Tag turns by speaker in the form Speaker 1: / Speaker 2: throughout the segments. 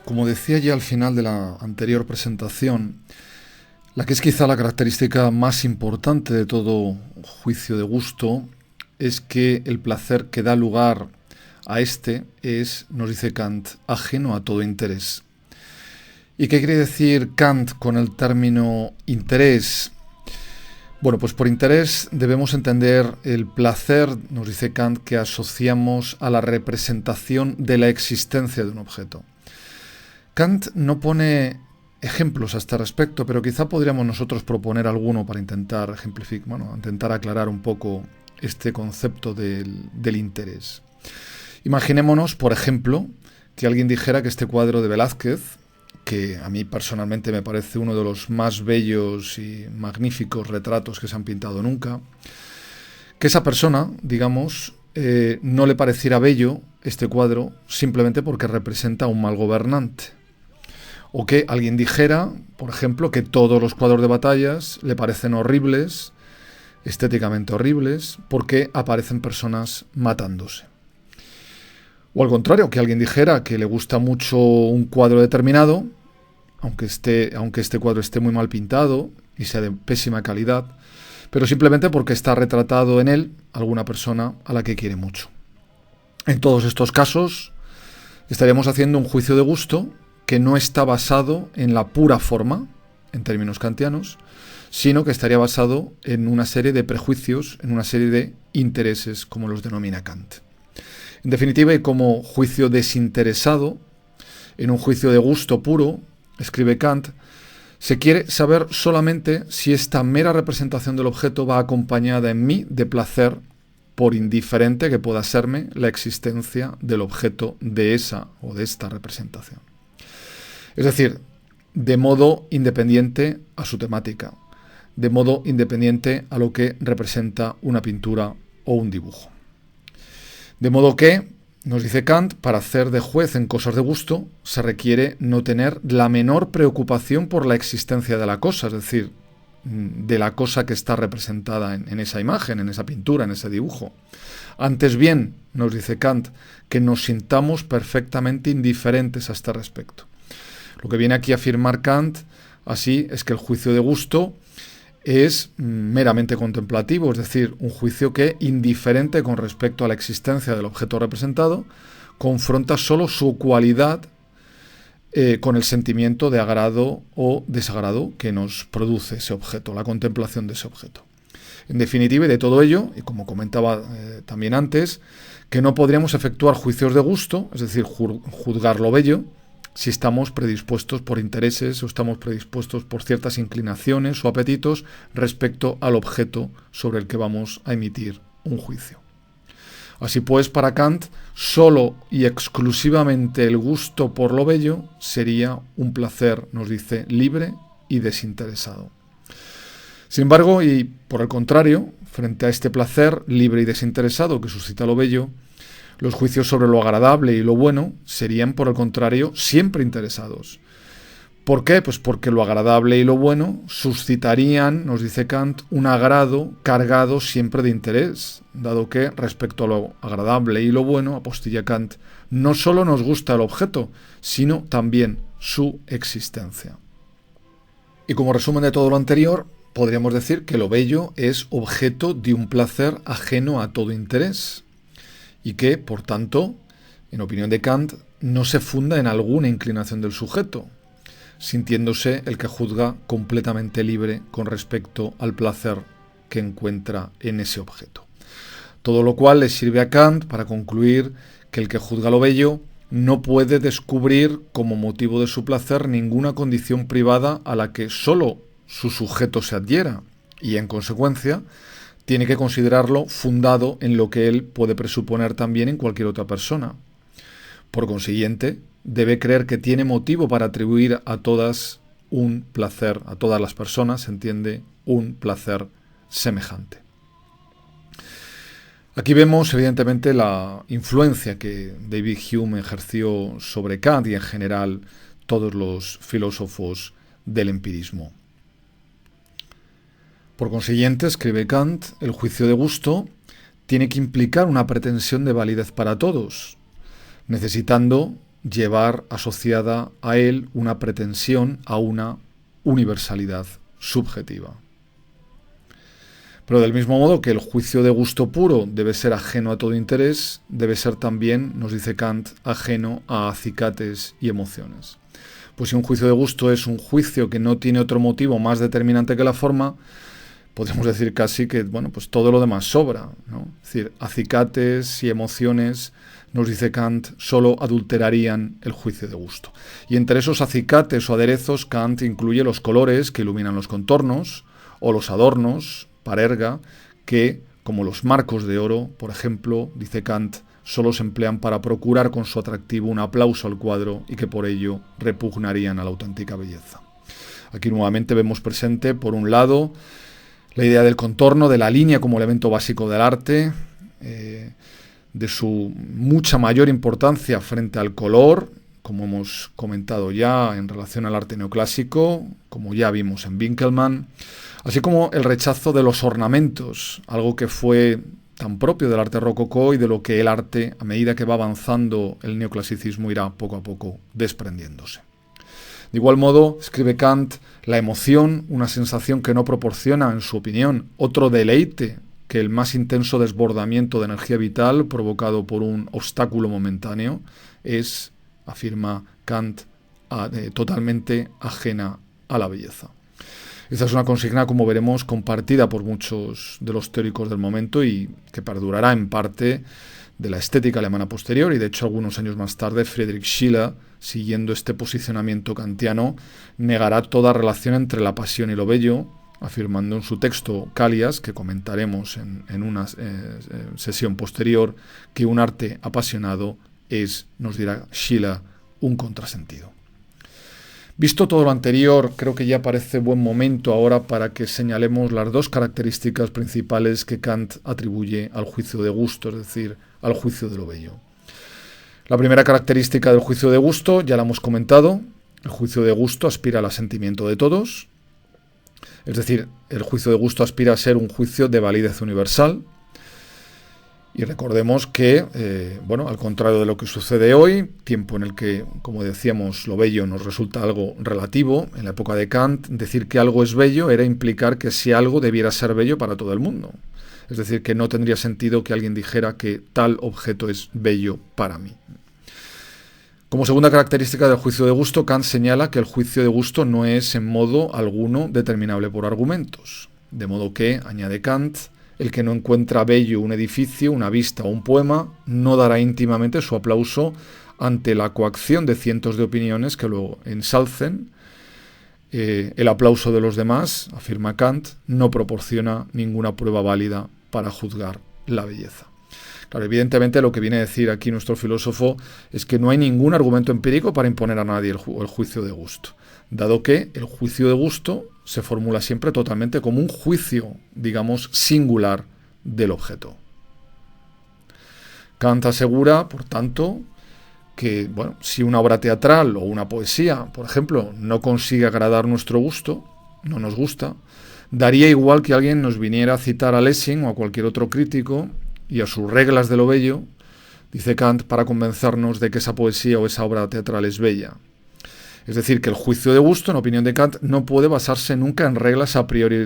Speaker 1: Como decía ya al final de la anterior presentación, la que es quizá la característica más importante de todo juicio de gusto es que el placer que da lugar a este es, nos dice Kant, ajeno a todo interés. ¿Y qué quiere decir Kant con el término interés? Bueno, pues por interés debemos entender el placer, nos dice Kant, que asociamos a la representación de la existencia de un objeto. Kant no pone ejemplos a este respecto, pero quizá podríamos nosotros proponer alguno para intentar ejemplificar, intentar aclarar un poco este concepto del interés. Imaginémonos, por ejemplo, que alguien dijera que este cuadro de Velázquez, que a mí personalmente me parece uno de los más bellos y magníficos retratos que se han pintado nunca, que esa persona, digamos, no le pareciera bello este cuadro simplemente porque representa a un mal gobernante. O que alguien dijera, por ejemplo, que todos los cuadros de batallas le parecen horribles, estéticamente horribles, porque aparecen personas matándose. O al contrario, que alguien dijera que le gusta mucho un cuadro determinado, aunque este cuadro esté muy mal pintado y sea de pésima calidad, pero simplemente porque está retratado en él alguna persona a la que quiere mucho. En todos estos casos estaríamos haciendo un juicio de gusto que no está basado en la pura forma, en términos kantianos, sino que estaría basado en una serie de prejuicios, en una serie de intereses, como los denomina Kant. En definitiva, y como juicio desinteresado, en un juicio de gusto puro, escribe Kant, se quiere saber solamente si esta mera representación del objeto va acompañada en mí de placer, por indiferente que pueda serme la existencia del objeto de esa o de esta representación. Es decir, de modo independiente a su temática, de modo independiente a lo que representa una pintura o un dibujo. De modo que, nos dice Kant, para hacer de juez en cosas de gusto se requiere no tener la menor preocupación por la existencia de la cosa, es decir, de la cosa que está representada en esa imagen, en esa pintura, en ese dibujo. Antes bien, nos dice Kant, que nos sintamos perfectamente indiferentes a este respecto. Lo que viene aquí a afirmar Kant, así, es que el juicio de gusto es meramente contemplativo, es decir, un juicio que, indiferente con respecto a la existencia del objeto representado, confronta solo su cualidad con el sentimiento de agrado o desagrado que nos produce ese objeto, la contemplación de ese objeto. En definitiva, y de todo ello, y como comentaba también antes, que no podríamos efectuar juicios de gusto, es decir, juzgar lo bello, si estamos predispuestos por intereses o estamos predispuestos por ciertas inclinaciones o apetitos respecto al objeto sobre el que vamos a emitir un juicio. Así pues, para Kant, solo y exclusivamente el gusto por lo bello sería un placer, nos dice, libre y desinteresado. Sin embargo, y por el contrario, frente a este placer libre y desinteresado que suscita lo bello, los juicios sobre lo agradable y lo bueno serían, por el contrario, siempre interesados. ¿Por qué? Pues porque lo agradable y lo bueno suscitarían, nos dice Kant, un agrado cargado siempre de interés, dado que, respecto a lo agradable y lo bueno, apostilla Kant, no solo nos gusta el objeto, sino también su existencia. Y como resumen de todo lo anterior, podríamos decir que lo bello es objeto de un placer ajeno a todo interés, y que, por tanto, en opinión de Kant, no se funda en alguna inclinación del sujeto, sintiéndose el que juzga completamente libre con respecto al placer que encuentra en ese objeto. Todo lo cual le sirve a Kant para concluir que el que juzga lo bello no puede descubrir como motivo de su placer ninguna condición privada a la que solo su sujeto se adhiera, y en consecuencia tiene que considerarlo fundado en lo que él puede presuponer también en cualquier otra persona. Por consiguiente, debe creer que tiene motivo para atribuir a todas un placer, a todas las personas, se entiende, un placer semejante. Aquí vemos, evidentemente, la influencia que David Hume ejerció sobre Kant y, en general, todos los filósofos del empirismo. Por consiguiente, escribe Kant, el juicio de gusto tiene que implicar una pretensión de validez para todos, necesitando llevar asociada a él una pretensión a una universalidad subjetiva. Pero del mismo modo que el juicio de gusto puro debe ser ajeno a todo interés, debe ser también, nos dice Kant, ajeno a acicates y emociones. Pues si un juicio de gusto es un juicio que no tiene otro motivo más determinante que la forma, podemos decir casi que, bueno, pues todo lo demás sobra, ¿no? Es decir, acicates y emociones, nos dice Kant, solo adulterarían el juicio de gusto. Y entre esos acicates o aderezos, Kant incluye los colores que iluminan los contornos o los adornos, parerga, que, como los marcos de oro, por ejemplo, dice Kant, solo se emplean para procurar con su atractivo un aplauso al cuadro y que por ello repugnarían a la auténtica belleza. Aquí nuevamente vemos presente, por un lado, la idea del contorno, de la línea como elemento básico del arte, de su mucha mayor importancia frente al color, como hemos comentado ya en relación al arte neoclásico, como ya vimos en Winckelmann, así como el rechazo de los ornamentos, algo que fue tan propio del arte rococó y de lo que el arte, a medida que va avanzando el neoclasicismo, irá poco a poco desprendiéndose. De igual modo, escribe Kant, la emoción, una sensación que no proporciona, en su opinión, otro deleite que el más intenso desbordamiento de energía vital provocado por un obstáculo momentáneo, es, afirma Kant, totalmente ajena a la belleza. Esta es una consigna, como veremos, compartida por muchos de los teóricos del momento y que perdurará en parte de la estética alemana posterior, y de hecho algunos años más tarde Friedrich Schiller, siguiendo este posicionamiento kantiano, negará toda relación entre la pasión y lo bello, afirmando en su texto Callias, que comentaremos en una sesión posterior, que un arte apasionado es, nos dirá Schiller, un contrasentido. Visto todo lo anterior, creo que ya parece buen momento ahora para que señalemos las dos características principales que Kant atribuye al juicio de gusto, es decir, al juicio de lo bello. La primera característica del juicio de gusto, ya la hemos comentado, el juicio de gusto aspira al asentimiento de todos, es decir, el juicio de gusto aspira a ser un juicio de validez universal. Y recordemos que, al contrario de lo que sucede hoy, tiempo en el que, como decíamos, lo bello nos resulta algo relativo, en la época de Kant, decir que algo es bello era implicar que si algo debiera ser bello para todo el mundo. Es decir, que no tendría sentido que alguien dijera que tal objeto es bello para mí. Como segunda característica del juicio de gusto, Kant señala que el juicio de gusto no es en modo alguno determinable por argumentos. De modo que, añade Kant, el que no encuentra bello un edificio, una vista o un poema, no dará íntimamente su aplauso ante la coacción de cientos de opiniones que lo ensalcen. El aplauso de los demás, afirma Kant, no proporciona ninguna prueba válida para juzgar la belleza. Claro, evidentemente lo que viene a decir aquí nuestro filósofo es que no hay ningún argumento empírico para imponer a nadie el juicio de gusto, dado que el juicio de gusto se formula siempre totalmente como un juicio, digamos, singular del objeto. Kant asegura, por tanto, que si una obra teatral o una poesía, por ejemplo, no consigue agradar nuestro gusto, no nos gusta, daría igual que alguien nos viniera a citar a Lessing o a cualquier otro crítico y a sus reglas de lo bello, dice Kant, para convencernos de que esa poesía o esa obra teatral es bella. Es decir, que el juicio de gusto, en opinión de Kant, no puede basarse nunca en reglas a priori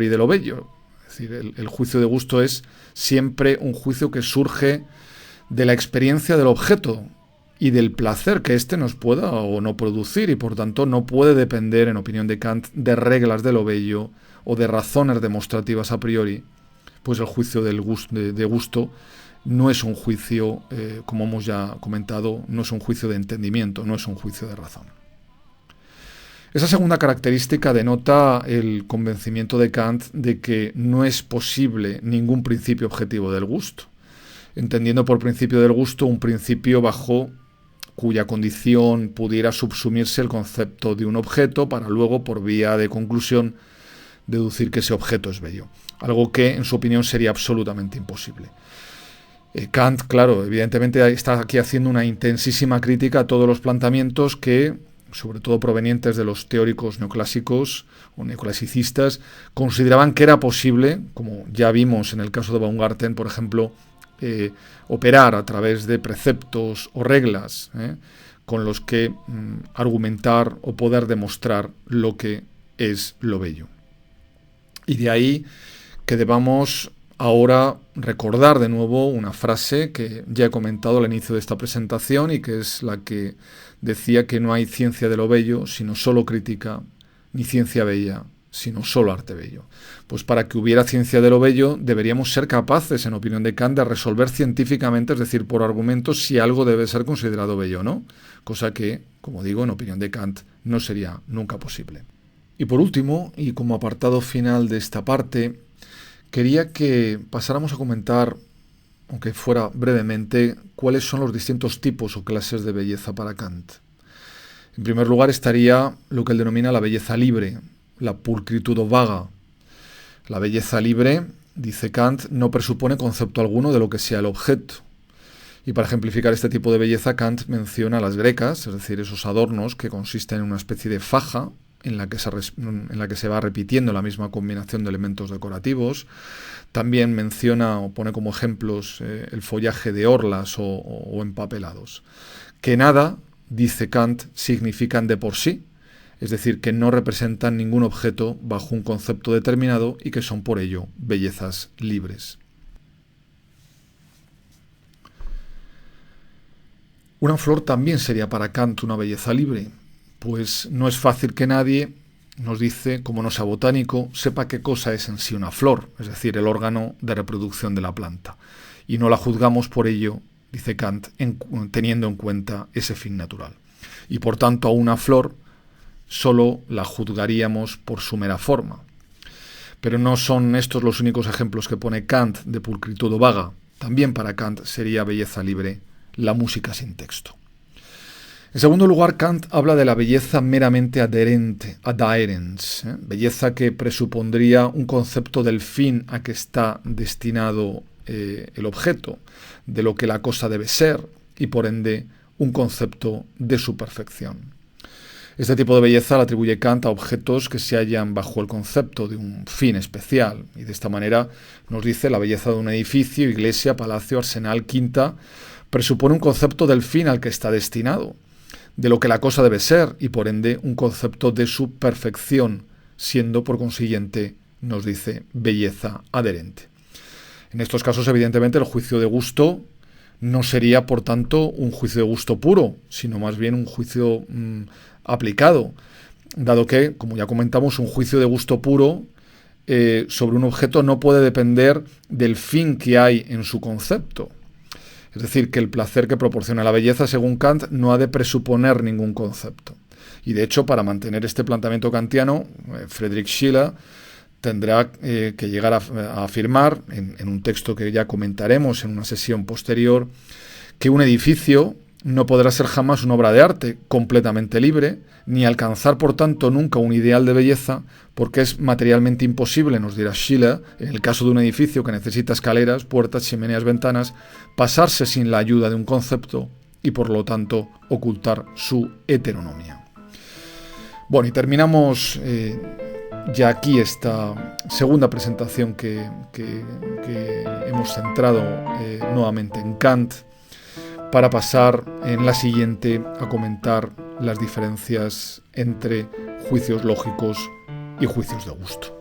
Speaker 1: de lo bello. Es decir, el juicio de gusto es siempre un juicio que surge de la experiencia del objeto y del placer que éste nos pueda o no producir, y por tanto no puede depender, en opinión de Kant, de reglas de lo bello o de razones demostrativas a priori, pues el juicio de gusto no es un juicio, como hemos ya comentado, no es un juicio de entendimiento, no es un juicio de razón. Esa segunda característica denota el convencimiento de Kant de que no es posible ningún principio objetivo del gusto, entendiendo por principio del gusto un principio bajo cuya condición pudiera subsumirse el concepto de un objeto para luego, por vía de conclusión, deducir que ese objeto es bello, algo que, en su opinión, sería absolutamente imposible. Kant, claro, evidentemente está aquí haciendo una intensísima crítica a todos los planteamientos que, sobre todo provenientes de los teóricos neoclásicos o neoclasicistas, consideraban que era posible, como ya vimos en el caso de Baumgarten, por ejemplo, operar a través de preceptos o reglas con los que argumentar o poder demostrar lo que es lo bello. Y de ahí que debamos ahora recordar de nuevo una frase que ya he comentado al inicio de esta presentación y que es la que decía que no hay ciencia de lo bello, sino solo crítica, ni ciencia bella, sino solo arte bello. Pues para que hubiera ciencia de lo bello, deberíamos ser capaces, en opinión de Kant, de resolver científicamente, es decir, por argumentos, si algo debe ser considerado bello o no, cosa que, como digo, en opinión de Kant, no sería nunca posible. Y por último, y como apartado final de esta parte, quería que pasáramos a comentar, aunque fuera brevemente, cuáles son los distintos tipos o clases de belleza para Kant. En primer lugar estaría lo que él denomina la belleza libre, la pulcritudo vaga. La belleza libre, dice Kant, no presupone concepto alguno de lo que sea el objeto. Y para ejemplificar este tipo de belleza, Kant menciona las grecas, es decir, esos adornos que consisten en una especie de faja en la que se va repitiendo la misma combinación de elementos decorativos. También menciona o pone como ejemplos el follaje de orlas o empapelados, que nada, dice Kant, significan de por sí, es decir, que no representan ningún objeto bajo un concepto determinado y que son por ello bellezas libres. Una flor también sería para Kant una belleza libre, pues no es fácil que nadie, nos dice, como no sea botánico, sepa qué cosa es en sí una flor, es decir, el órgano de reproducción de la planta, y no la juzgamos por ello, dice Kant, teniendo en cuenta ese fin natural. Y por tanto a una flor solo la juzgaríamos por su mera forma. Pero no son estos los únicos ejemplos que pone Kant de pulcritud vaga. También para Kant sería belleza libre la música sin texto. En segundo lugar, Kant habla de la belleza meramente adherente, adherens, belleza que presupondría un concepto del fin a que está destinado el objeto, de lo que la cosa debe ser, y por ende un concepto de su perfección. Este tipo de belleza la atribuye Kant a objetos que se hallan bajo el concepto de un fin especial, y de esta manera nos dice la belleza de un edificio, iglesia, palacio, arsenal, quinta, presupone un concepto del fin al que está destinado, de lo que la cosa debe ser, y por ende un concepto de su perfección, siendo por consiguiente, nos dice, belleza adherente. En estos casos, evidentemente, el juicio de gusto no sería, por tanto, un juicio de gusto puro, sino más bien un juicio aplicado, dado que, como ya comentamos, un juicio de gusto puro sobre un objeto no puede depender del fin que hay en su concepto. Es decir, que el placer que proporciona la belleza, según Kant, no ha de presuponer ningún concepto. Y de hecho, para mantener este planteamiento kantiano, Friedrich Schiller tendrá que llegar a afirmar, en un texto que ya comentaremos en una sesión posterior, que un edificio no podrá ser jamás una obra de arte completamente libre, ni alcanzar, por tanto, nunca un ideal de belleza, porque es materialmente imposible, nos dirá Schiller, en el caso de un edificio que necesita escaleras, puertas, chimeneas, ventanas, pasarse sin la ayuda de un concepto y, por lo tanto, ocultar su heteronomía. Bueno, y terminamos ya aquí esta segunda presentación que hemos centrado nuevamente en Kant, para pasar en la siguiente a comentar las diferencias entre juicios lógicos y juicios de gusto.